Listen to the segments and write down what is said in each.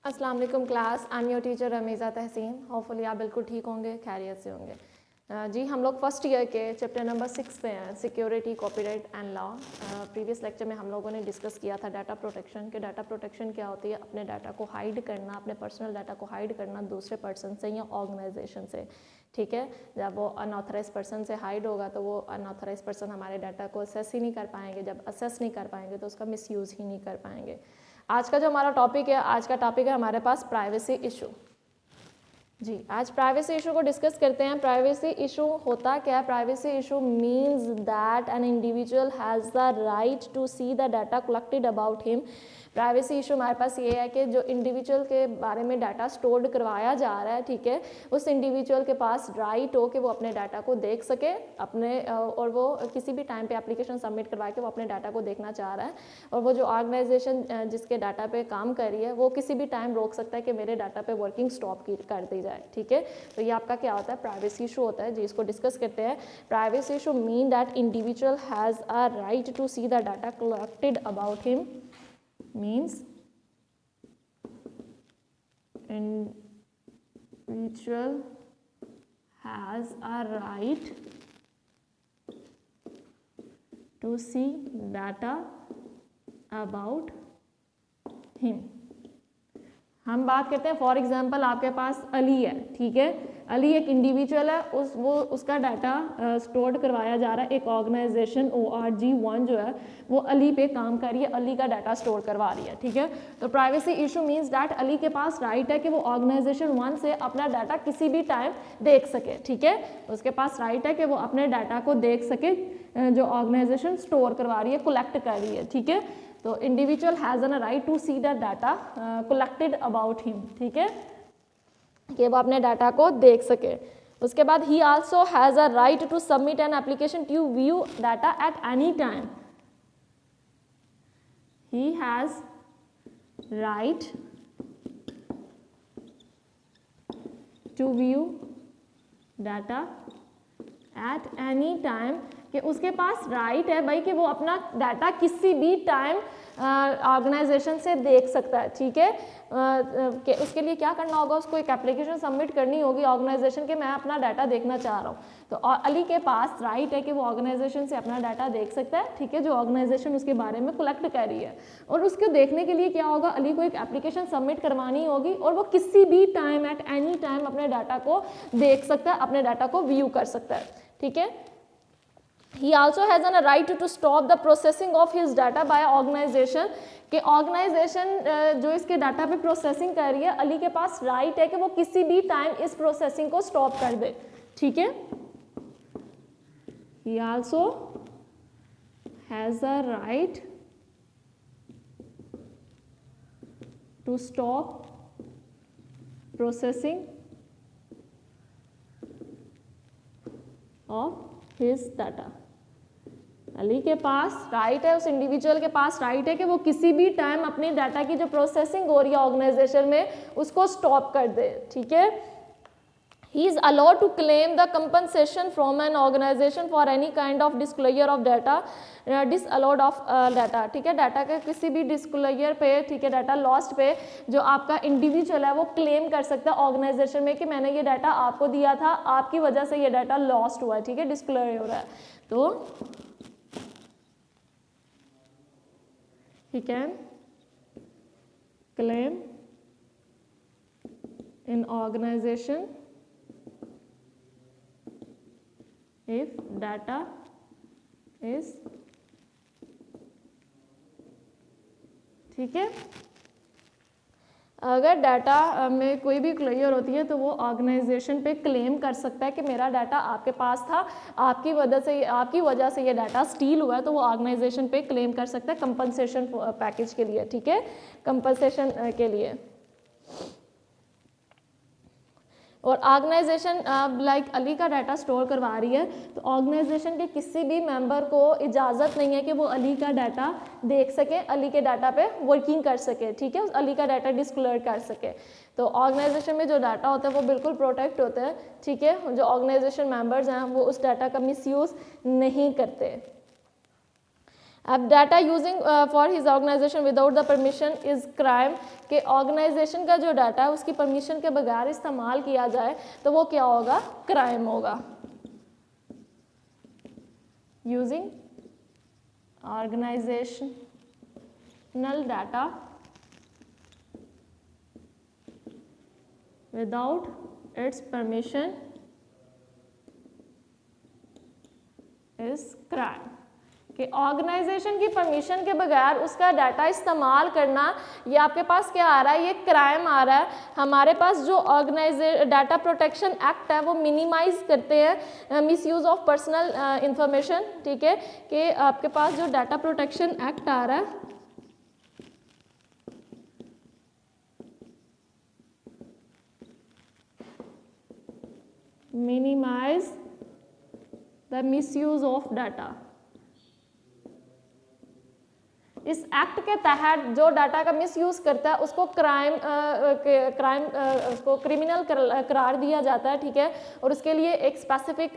अस्सलाम वालेकुम class, I am your teacher Ramiza Tahseen. Hopefully आप बिल्कुल ठीक होंगे, खैरियत से होंगे। जी हम लोग फर्स्ट ईयर के चैप्टर नंबर 6 पे हैं, security, copyright and law. Previous lecture में हम लोगों ने डिस्कस किया था डाटा प्रोटेक्शन के। डाटा प्रोटेक्शन क्या होती है? अपने डाटा को हाइड करना, अपने पर्सनल डाटा को हाइड करना दूसरे पर्सन से या ऑर्गेनाइजेशन से। ठीक है, जब वो अनऑथराइज पर्सन से हाइड होगा तो वो अनऑथराइज पर्सन हमारे डाटा को असेस ही नहीं कर पाएंगे। जब असेस नहीं कर पाएंगे तो उसका मिसयूज़ ही नहीं कर पाएंगे। आज का जो हमारा टॉपिक है, आज का टॉपिक है हमारे पास प्राइवेसी इशू। जी आज प्राइवेसी इशू को डिस्कस करते हैं। प्राइवेसी इशू होता क्या है? Privacy issue means that an individual has the right to see the data collected about him. Privacy issue हमारे पास ये है कि जो इंडिविजुअल के बारे में डाटा स्टोर्ड करवाया जा रहा है, ठीक है, उस इंडिविजुअल के पास राइट हो कि वो अपने डाटा को देख सके अपने, और वो किसी भी टाइम पे एप्लीकेशन सबमिट करवा के वो अपने डाटा को देखना चाह रहा है। और वो जो ऑर्गेनाइजेशन जिसके डाटा पे काम कर रही है वो किसी भी टाइम रोक सकता है कि मेरे डाटा पे वर्किंग स्टॉप कर दी जाए। ठीक है, तो ये आपका क्या होता है? प्राइवेसी इशू होता है। जी इसको डिस्कस करते हैं। Privacy issue mean that individual has a right to see the data collected about him. means individual has a right to see data about him। हम बात करते हैं, फॉर एग्जांपल आपके पास अली है, ठीक है, अली एक इंडिविजुअल है, उसका डाटा स्टोर्ड करवाया जा रहा है। एक ऑर्गेनाइजेशन ORG1 जो है वो अली पे काम कर रही है, अली का डाटा स्टोर करवा रही है। ठीक है, तो privacy issue means that Ali के पास राइट है कि वो ऑर्गेनाइजेशन 1 से अपना डाटा किसी भी टाइम देख सके। ठीक है, उसके पास राइट है कि वो अपने डाटा को देख सके जो ऑर्गेनाइजेशन स्टोर करवा रही है, कलेक्ट कर रही है। ठीक है, तो individual has an right to see the data collected about him. ठीक है, कि वो अपने डाटा को देख सके। उसके बाद he also has a right to submit an application to view data at any time. He has right to view data at any time, कि उसके पास राइट है भाई कि वो अपना डाटा किसी भी टाइम ऑर्गेनाइजेशन से देख सकता है। ठीक है, कि उसके लिए क्या करना होगा? उसको एक एप्लीकेशन सबमिट करनी होगी ऑर्गेनाइजेशन के, मैं अपना डाटा देखना चाह रहा हूँ। तो अली के पास राइट है कि वो ऑर्गेनाइजेशन से अपना डाटा देख सकता है, ठीक है, जो ऑर्गेनाइजेशन उसके बारे में कलेक्ट कर रही है। और उसको देखने के लिए क्या होगा? अली को एक एप्लीकेशन सबमिट करवानी होगी और वो किसी भी टाइम एट एनी टाइम अपने डाटा को देख सकता है, अपने डाटा को व्यू कर सकता है। ठीक है, he also has a right to stop the processing of his data by organization, कि ऑर्गेनाइजेशन जो इसके डाटा पे प्रोसेसिंग कर रही है, अली के पास राइट है कि वो किसी भी टाइम इस प्रोसेसिंग को स्टॉप कर दे। ठीक है, he also has a right to stop processing of his data। Ali के पास राइट है, उस इंडिविजुअल के पास राइट है कि वो किसी भी टाइम अपनी डाटा की जो प्रोसेसिंग हो रही है ऑर्गेनाइजेशन में उसको स्टॉप कर दे। ठीक है, he is allowed to claim the compensation from an organization for any kind of disclosure of data, disallowed of data। ठीक है, डाटा के किसी भी डिस्क्लोजर पे, ठीक है, डाटा लॉस्ट पे जो आपका इंडिविजुअल है वो क्लेम कर सकता है ऑर्गेनाइजेशन में कि मैंने ये डाटा आपको दिया था, आपकी वजह से ये डाटा लॉस्ट हुआ है। ठीक है, डिस्क्लोज हो रहा है, तो he can claim in organization if data is, ठीक है, अगर डाटा में कोई भी क्लियर होती है तो वो ऑर्गेनाइजेशन पे क्लेम कर सकता है कि मेरा डाटा आपके पास था, आपकी वजह से ये डाटा स्टील हुआ है, तो वो ऑर्गेनाइजेशन पे क्लेम कर सकता है कंपनसेशन पैकेज के लिए। ठीक है, कंपनसेशन के लिए। और ऑर्गेनाइजेशन लाइक अली का डाटा स्टोर करवा रही है, तो ऑर्गेनाइजेशन के किसी भी मेंबर को इजाज़त नहीं है कि वो अली का डाटा देख सके, अली के डाटा पे वर्किंग कर सके। ठीक है, अली का डाटा डिस्क्लोज कर सके। तो ऑर्गेनाइजेशन में जो डाटा होता है वो बिल्कुल प्रोटेक्ट होता है। ठीक है, जो ऑर्गेनाइजेशन मेंबर्स हैं वो उस डाटा का मिसयूज़ नहीं करते। अब data using for his organization without the permission is crime, कि ऑर्गेनाइजेशन का जो डाटा है उसकी परमिशन के बगैर इस्तेमाल किया जाए तो वो क्या होगा, क्राइम होगा। Using organizational data without its permission is crime, कि ऑर्गेनाइजेशन की परमिशन के बगैर उसका डाटा इस्तेमाल करना, ये आपके पास क्या आ रहा है, ये क्राइम आ रहा है। हमारे पास जो डाटा प्रोटेक्शन एक्ट है वो मिनिमाइज करते हैं मिसयूज ऑफ पर्सनल इंफॉर्मेशन, ठीक है, कि आपके पास जो डाटा प्रोटेक्शन एक्ट आ रहा है minimize the misuse of data. इस एक्ट के तहत जो डाटा का मिसयूज करता है उसको उसको क्रिमिनल करार दिया जाता है, ठीक है, और उसके लिए एक स्पेसिफिक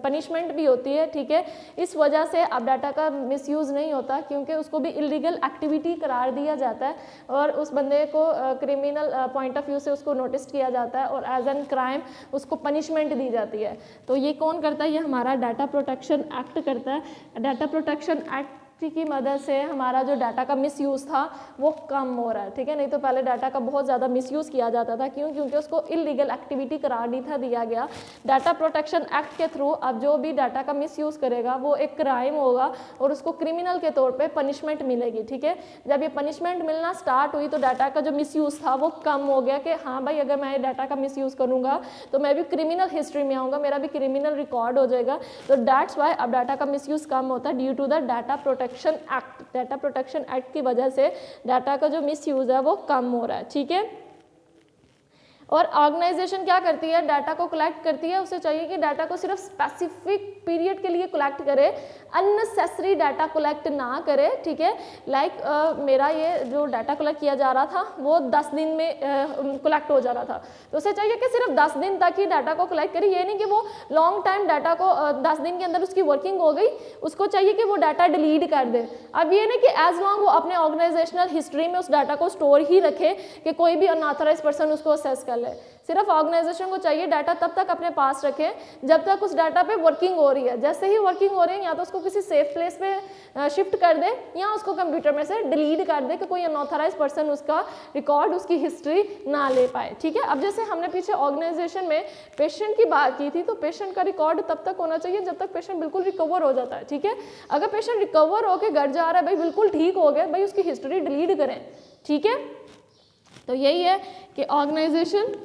पनिशमेंट भी होती है, ठीक है। इस वजह से अब डाटा का मिसयूज नहीं होता क्योंकि उसको भी इलीगल एक्टिविटी करार दिया जाता है और उस बंदे को क्रिमिनल पॉइंट ऑफ व्यू से उसको नोटिस किया जाता है और एज एन क्राइम उसको पनिशमेंट दी जाती है। तो ये कौन करता है, ये हमारा डाटा प्रोटेक्शन एक्ट करता है। डाटा प्रोटेक्शन एक्ट की मदद से हमारा जो डाटा का मिसयूज़ था वो कम हो रहा है, ठीक है। नहीं तो पहले डाटा का बहुत ज़्यादा मिसयूज़ किया जाता था, क्यों, क्योंकि उसको इलीगल एक्टिविटी करार नहीं था दिया गया। डाटा प्रोटेक्शन एक्ट के थ्रू अब जो भी डाटा का मिसयूज़ करेगा वो एक क्राइम होगा और उसको क्रिमिनल के तौर पे पनिशमेंट मिलेगी, ठीक है। जब ये पनिशमेंट मिलना स्टार्ट हुई तो डाटा का जो मिसयूज़ था वो कम हो गया कि हाँ भाई अगर मैं डाटा का मिसयूज़ करूँगा तो मैं भी क्रिमिनल हिस्ट्री में आऊँगा, मेरा भी क्रिमिनल रिकॉर्ड हो जाएगा। तो दैट्स वाई अब डाटा का मिसयूज़ कम होता है due to the data protection act. Data protection act की वजह से डाटा का जो मिसयूज है वो कम हो रहा है, ठीक है। और ऑर्गेनाइजेशन क्या करती है, डाटा को कलेक्ट करती है, उसे चाहिए कि डाटा को सिर्फ स्पेसिफिक पीरियड के लिए कलेक्ट करे, अननेसेसरी डाटा कलेक्ट ना करे, ठीक है। लाइक मेरा ये जो डाटा कलेक्ट किया जा रहा था वो 10 दिन में कलेक्ट हो जा रहा था, तो उसे चाहिए कि सिर्फ 10 दिन तक ही डाटा को कलेक्ट करे। ये नहीं कि वो लॉन्ग टाइम डाटा को 10 दिन के अंदर उसकी वर्किंग हो गई, उसको चाहिए कि वो डाटा डिलीट कर दे। अब ये नहीं कि एज लॉन्ग वो अपने ऑर्गेनाइजेशनल हिस्ट्री में उस डाटा को स्टोर ही रखे कि कोई भी अनऑथराइज पर्सन उसको असेस कर ले। सिर्फ ऑर्गेनाइजेशन को चाहिए डाटा तब तक अपने पास रखें जब तक उस डाटा पे वर्किंग हो रही है। जैसे ही वर्किंग हो रही है या तो उसको किसी सेफ प्लेस पे शिफ्ट कर दे या उसको कंप्यूटर में से डिलीट कर दे कि कोई अनऑथराइज पर्सन उसका रिकॉर्ड, उसकी हिस्ट्री ना ले पाए, ठीक है। अब जैसे हमने पीछे ऑर्गेनाइजेशन में पेशेंट की बात की थी, तो पेशेंट का रिकॉर्ड तब तक होना चाहिए जब तक पेशेंट बिल्कुल रिकवर हो जाता है, ठीक है। अगर पेशेंट रिकवर होकर घर जा रहा है, भाई बिल्कुल ठीक हो गया, भाई उसकी हिस्ट्री डिलीट करें, ठीक है। तो यही है कि organisation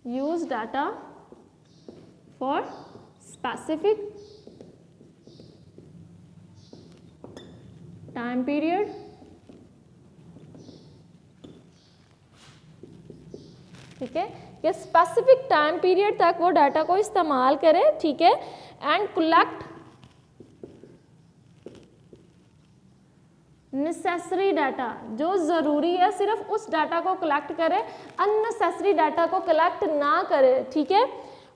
use data for specific time period ठीक है, कि स्पेसिफिक टाइम पीरियड तक वो डाटा को इस्तेमाल करें, ठीक है, एंड कलेक्ट नेसेसरी डाटा, जो ज़रूरी है सिर्फ उस डाटा को कलेक्ट करें, अननेसेसरी डाटा को कलेक्ट ना करें, ठीक है।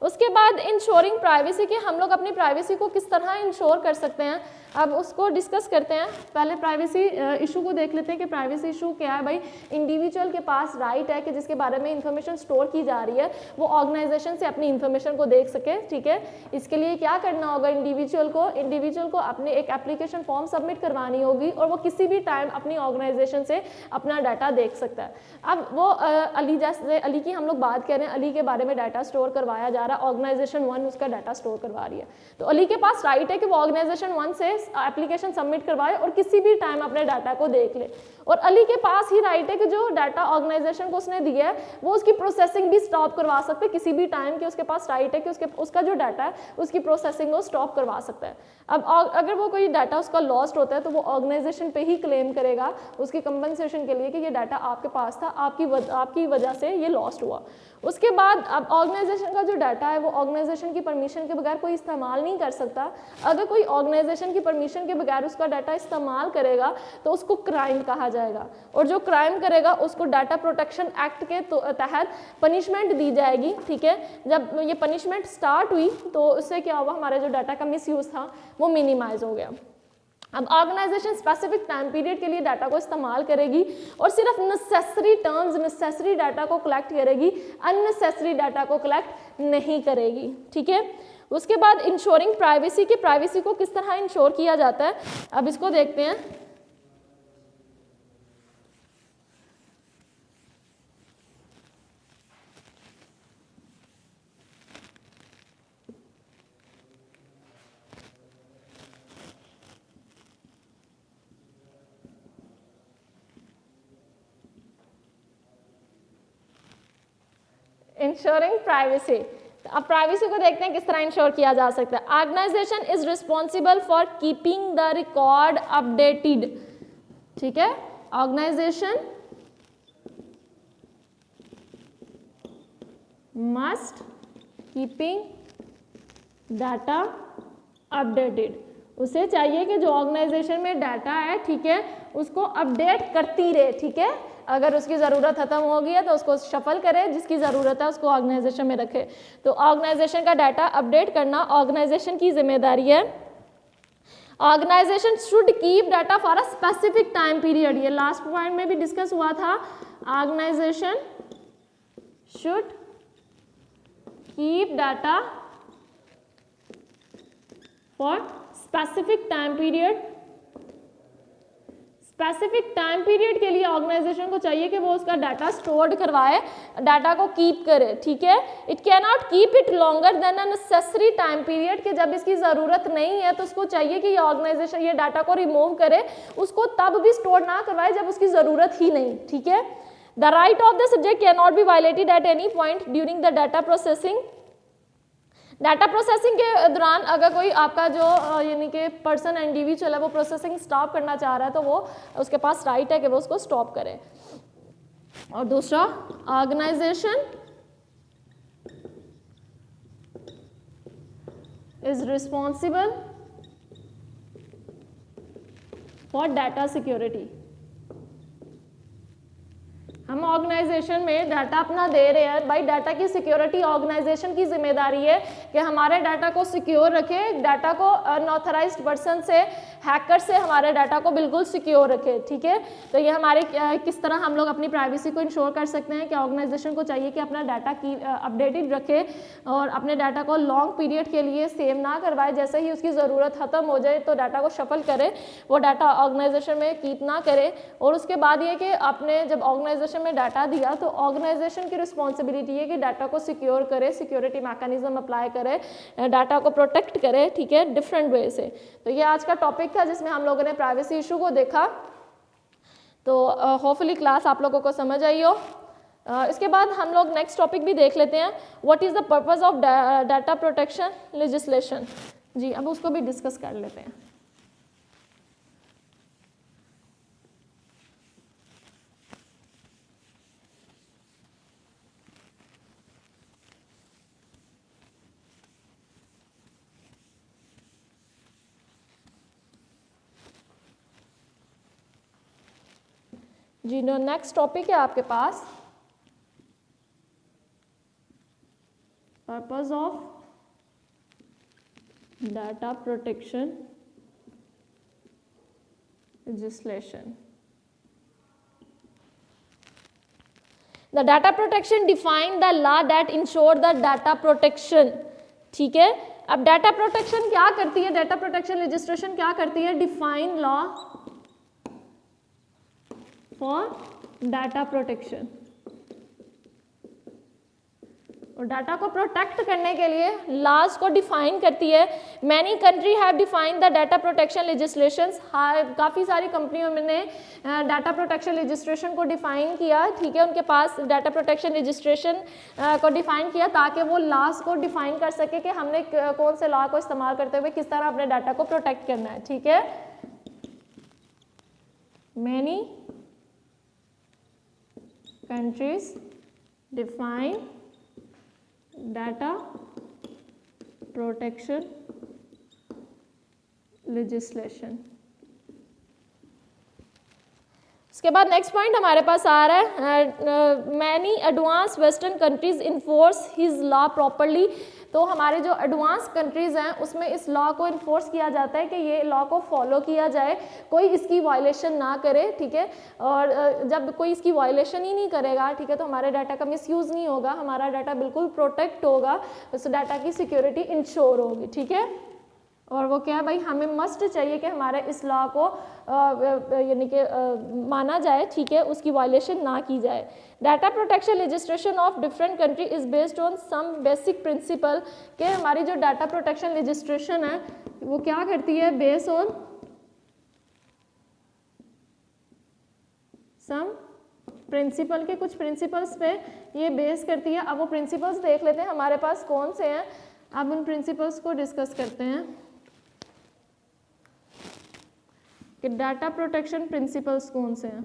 उसके बाद इंश्योरिंग प्राइवेसी, की हम लोग अपनी प्राइवेसी को किस तरह इंश्योर कर सकते हैं, अब उसको डिस्कस करते हैं। पहले प्राइवेसी इशू को देख लेते हैं कि प्राइवेसी इशू क्या है। भाई इंडिविजुअल के पास राइट है कि जिसके बारे में इंफॉर्मेशन स्टोर की जा रही है वो ऑर्गेनाइजेशन से अपनी इंफॉर्मेशन को देख सके, ठीक है। इसके लिए क्या करना होगा, इंडिविजुअल को अपने एक एप्लीकेशन फॉर्म सबमिट करवानी होगी और वो किसी भी टाइम अपनी ऑर्गेनाइजेशन से अपना डाटा देख सकता है। अब वो अली, जैसे अली की हम लोग बात करें, अली के बारे में डाटा स्टोर करवाया जा रहा है, ऑर्गेनाइजेशन 1 उसका डाटा स्टोर करवा रही है, तो अली के पास राइट है कि वो ऑर्गेनाइजेशन 1 से एप्लीकेशन सबमिट करवाए और किसी भी टाइम अपने डाटा को देख ले। और अली के पास ही राइट है कि जो डाटा ऑर्गेनाइजेशन को उसने दिया है वो उसकी प्रोसेसिंग भी स्टॉप करवा सकते हैं किसी भी टाइम, के उसके पास राइट है कि उसका जो डाटा है उसकी प्रोसेसिंग वो स्टॉप करवा सकता है। अब अगर वो कोई डाटा उसका लॉस्ट होता है तो वो ऑर्गेनाइजेशन पे ही क्लेम करेगा उसकी कंपनसेशन के लिए कि ये डाटा आपके पास था, आपकी वजह से ये लॉस्ट हुआ। उसके बाद अब ऑर्गेनाइजेशन का जो डाटा डाटा है वो ऑर्गेनाइजेशन की परमिशन के बगैर कोई इस्तेमाल नहीं कर सकता। अगर कोई ऑर्गेनाइजेशन की परमिशन के बगैर उसका डाटा इस्तेमाल करेगा तो उसको क्राइम कहा जाएगा, और जो क्राइम करेगा उसको डाटा प्रोटेक्शन एक्ट के तहत पनिशमेंट दी जाएगी। ठीक है, जब ये पनिशमेंट स्टार्ट हुई तो उससे क्या हुआ, हमारा जो डाटा का मिसयूज था वो मिनिमाइज हो गया। अब ऑर्गेनाइजेशन स्पेसिफिक टाइम पीरियड के लिए डाटा को इस्तेमाल करेगी और सिर्फ नेसेसरी टर्म्स, नेसेसरी डाटा को कलेक्ट करेगी, अननेसेसरी डाटा को कलेक्ट नहीं करेगी। ठीक है, उसके बाद इंश्योरिंग प्राइवेसी की, प्राइवेसी को किस तरह इंश्योर किया जाता है, अब इसको देखते हैं। इंश्योरिंग प्राइवेसी, अब प्राइवेसी को देखते हैं किस तरह इंश्योर किया जा सकता है। Organization is responsible for keeping the record updated. ठीक है, organization must keeping data updated, उसे चाहिए कि जो ऑर्गेनाइजेशन में डाटा है, ठीक है, उसको अपडेट करती रहे। ठीक है, अगर उसकी ज़रूरत ख़त्म हो गई है तो उसको शफल करे, जिसकी ज़रूरत है उसको ऑर्गेनाइजेशन में रखे। तो ऑर्गेनाइजेशन का डाटा अपडेट करना ऑर्गेनाइजेशन की जिम्मेदारी है। Organization should keep data for a specific time period, ये लास्ट पॉइंट में भी डिस्कस हुआ था। Organization should keep data for specific time period. Specific time period के लिए ऑर्गेनाइजेशन को चाहिए कि वो उसका डाटा स्टोर्ड करवाए, डाटा को कीप करे। ठीक है, it can not keep it longer than a necessary time period, कि जब इसकी ज़रूरत नहीं है तो उसको चाहिए कि ये ऑर्गेनाइजेशन ये डाटा को रिमूव करे, उसको तब भी स्टोर ना करवाए जब उसकी ज़रूरत ही नहीं। ठीक है, the right of the subject can not be violated at any point during the data processing. Data processing के दौरान अगर कोई आपका जो यानी कि पर्सन इंडिविजुअल है वो प्रोसेसिंग स्टॉप करना चाह रहा है तो वो उसके पास राइट है कि वो उसको स्टॉप करे। और दूसरा, organization is responsible for data security. हम ऑर्गेनाइजेशन में डाटा अपना दे रहे हैं, भाई डाटा की सिक्योरिटी ऑर्गेनाइजेशन की जिम्मेदारी है कि हमारे डाटा को सिक्योर रखे, डाटा को अनऑथराइज्ड पर्सन से, हैकर से हमारे डाटा को बिल्कुल सिक्योर रखे। ठीक है, तो ये हमारे किस तरह हम लोग अपनी प्राइवेसी को इंश्योर कर सकते हैं कि ऑर्गेनाइजेशन को चाहिए कि अपना डाटा की अपडेटेड रखे और अपने डाटा को लॉन्ग पीरियड के लिए सेव ना करवाए, जैसे ही उसकी ज़रूरत ख़त्म हो जाए तो डाटा को शफल करे, वो डाटा ऑर्गेनाइजेशन में कीप ना करे। और उसके बाद ये कि आपने जब ऑर्गेनाइजेशन में डाटा दिया तो ऑर्गेनाइजेशन की रिस्पॉन्सिबिलिटी है कि डाटा को सिक्योर करे, सिक्योरिटी मैकेनिज्म अप्लाई करे, डाटा को प्रोटेक्ट करे। ठीक है, डिफरेंट वे से। तो ये आज का टॉपिक था जिसमें हम लोगों ने प्राइवेसी इशू को देखा। तो होपफुली क्लास आप लोगों को समझ आई हो। इसके बाद हम लोग नेक्स्ट टॉपिक भी देख लेते हैं, what is the purpose of data protection legislation. जी, अब उसको भी डिस्कस कर लेते हैं। जी, नो नेक्स्ट टॉपिक है आपके पास purpose of data protection legislation. The data protection define the law that ensure the data protection. ठीक है, अब डाटा प्रोटेक्शन क्या करती है, डाटा प्रोटेक्शन लेजिस्लेशन क्या करती है, define law for data protection. और डाटा को प्रोटेक्ट करने के लिए लॉज को डिफाइन करती है। Many country have define the data protection legislations. काफ़ी सारी कंपनियों ने डाटा प्रोटेक्शन लेजिस्लेशन को डिफाइन किया। ठीक है, उनके पास डाटा प्रोटेक्शन लेजिस्लेशन को डिफाइन किया ताकि वो लॉज को डिफाइन कर सके कि हमने कौन से लॉ को इस्तेमाल करते हुए किस तरह अपने डाटा को प्रोटेक्ट करना है। ठीक है, many countries define data protection legislation. उसके बाद नेक्स्ट पॉइंट हमारे पास आ रहा है many advance western countries enforce his law properly. तो हमारे जो एडवांस कंट्रीज़ हैं उसमें इस लॉ को इन्फोर्स किया जाता है कि ये लॉ को फॉलो किया जाए, कोई इसकी वायलेशन ना करे, ठीक है। और जब कोई इसकी वायलेशन ही नहीं करेगा, ठीक है, तो हमारे डाटा का मिसयूज़ नहीं होगा, हमारा डाटा बिल्कुल प्रोटेक्ट होगा, उस डाटा की सिक्योरिटी इंश्योर होगी, ठीक है। और वो क्या है भाई, हमें मस्ट चाहिए कि हमारे इस लॉ को यानी कि माना जाए, ठीक है, उसकी वायलेशन ना की जाए। Data protection legislation of different country is based on some basic principle कि हमारी जो डाटा प्रोटेक्शन लेजिस्लेशन है वो क्या करती है, बेस्ड ऑन सम प्रिंसिपल के कुछ प्रिंसिपल्स पे ये बेस करती है। अब वो प्रिंसिपल्स देख लेते हैं हमारे पास कौन से हैं, अब उन प्रिंसिपल्स को डिस्कस करते हैं कि डाटा प्रोटेक्शन प्रिंसिपल्स कौन से हैं।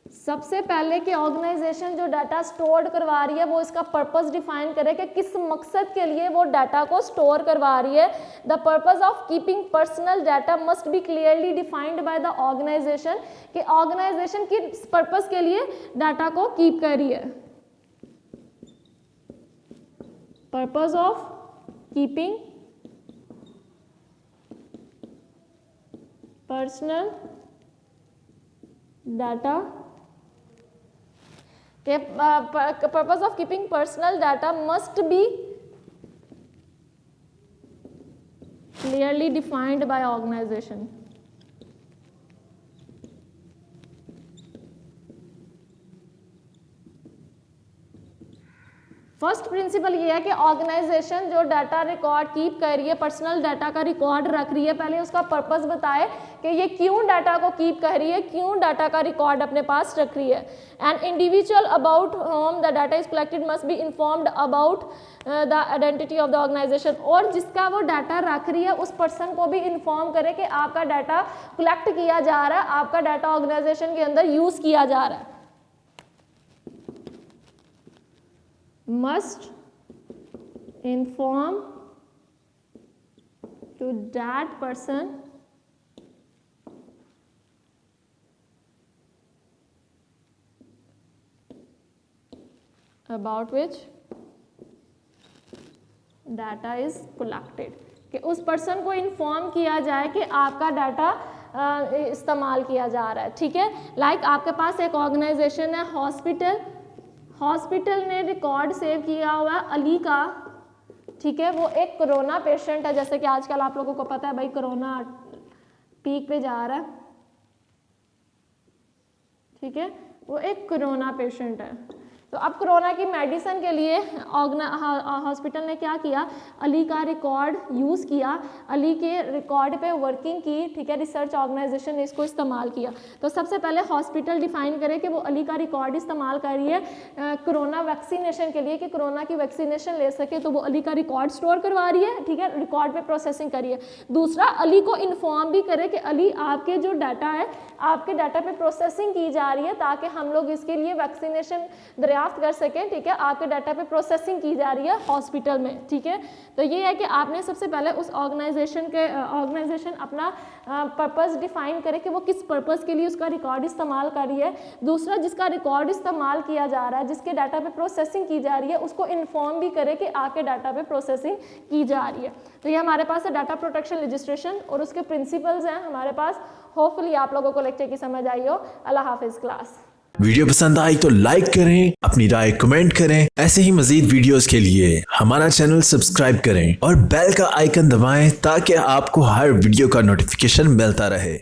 सबसे पहले कि ऑर्गेनाइजेशन जो डाटा स्टोर करवा रही है वो इसका पर्पस डिफाइन करे कि किस मकसद के लिए वो डाटा को स्टोर करवा रही है। The purpose of keeping personal data must be clearly defined by the organisation कि ऑर्गेनाइजेशन किस पर्पस के लिए डाटा को कीप कर रही है। Purpose of keeping personal data के purpose of keeping personal data must be clearly defined by organisation. First principle ये है कि ऑर्गेनाइजेशन जो डाटा रिकॉर्ड कीप कर रही है, पर्सनल डाटा का रिकॉर्ड रख रही है, पहले उसका पर्पस बताए कि ये क्यों डाटा को कीप कर रही है, क्यों डाटा का रिकॉर्ड अपने पास रख रही है। And individual about whom the data is collected must be informed about the identity of the organization. और जिसका वो डाटा रख रही है उस पर्सन को भी इन्फॉर्म करे कि आपका डाटा कलेक्ट किया जा रहा है, आपका डाटा ऑर्गेनाइजेशन के अंदर यूज किया जा रहा है। must inform to that person about which data is collected कि उस पर्सन को इन्फॉर्म किया जाए कि आपका डाटा इस्तेमाल किया जा रहा है, ठीक है। लाइक आपके पास एक ऑर्गेनाइजेशन है हॉस्पिटल ने रिकॉर्ड सेव किया हुआ है अली का, ठीक है, वो एक कोरोना पेशेंट है, जैसे कि आजकल आप लोगों को पता है भाई कोरोना पीक पे जा रहा है, ठीक है, वो एक कोरोना पेशेंट है। तो अब कोरोना की मेडिसिन के लिए हॉस्पिटल ने क्या किया, अली का रिकॉर्ड यूज़ किया, अली के रिकॉर्ड पे वर्किंग की, ठीक है, रिसर्च ऑर्गेनाइजेशन ने इसको इस्तेमाल किया। तो सबसे पहले हॉस्पिटल डिफाइन करे कि वो अली का रिकॉर्ड इस्तेमाल कर रही है कोरोना वैक्सीनेशन के लिए, कि कोरोना की वैक्सीनेशन ले सके, तो वो अली का रिकॉर्ड स्टोर करवा रही है, ठीक है, रिकॉर्ड पे प्रोसेसिंग करिए। दूसरा, अली को इन्फॉर्म भी करे कि अली आपके जो डाटा है, आपके डाटा पे प्रोसेसिंग की जा रही है ताकि हम लोग इसके लिए वैक्सीनेशन दरियाफ्त कर सकें, ठीक है, आपके डाटा पे प्रोसेसिंग की जा रही है हॉस्पिटल में, ठीक है। तो ये है कि आपने सबसे पहले उस ऑर्गेनाइजेशन अपना पर्पस डिफाइन करे कि वो किस पर्पस के लिए उसका रिकॉर्ड इस्तेमाल कर रही है। दूसरा, जिसका रिकॉर्ड इस्तेमाल किया जा रहा है, जिसके डाटा पे प्रोसेसिंग की जा रही है, उसको इन्फॉर्म भी करे कि आपके डाटा पे प्रोसेसिंग की जा रही है। तो ये हमारे पास है डाटा प्रोटेक्शन लेजिस्लेशन और उसके प्रिंसिपल्स हैं हमारे पास। होपफुली आप लोगों को लेक्चर की समझ आई हो। अल्लाह हाफिज़ क्लास। वीडियो पसंद आई तो लाइक करें, अपनी राय कमेंट करें। ऐसे ही मजीद वीडियोस के लिए हमारा चैनल सब्सक्राइब करें और बेल का आइकन दबाएं ताकि आपको हर वीडियो का नोटिफिकेशन मिलता रहे।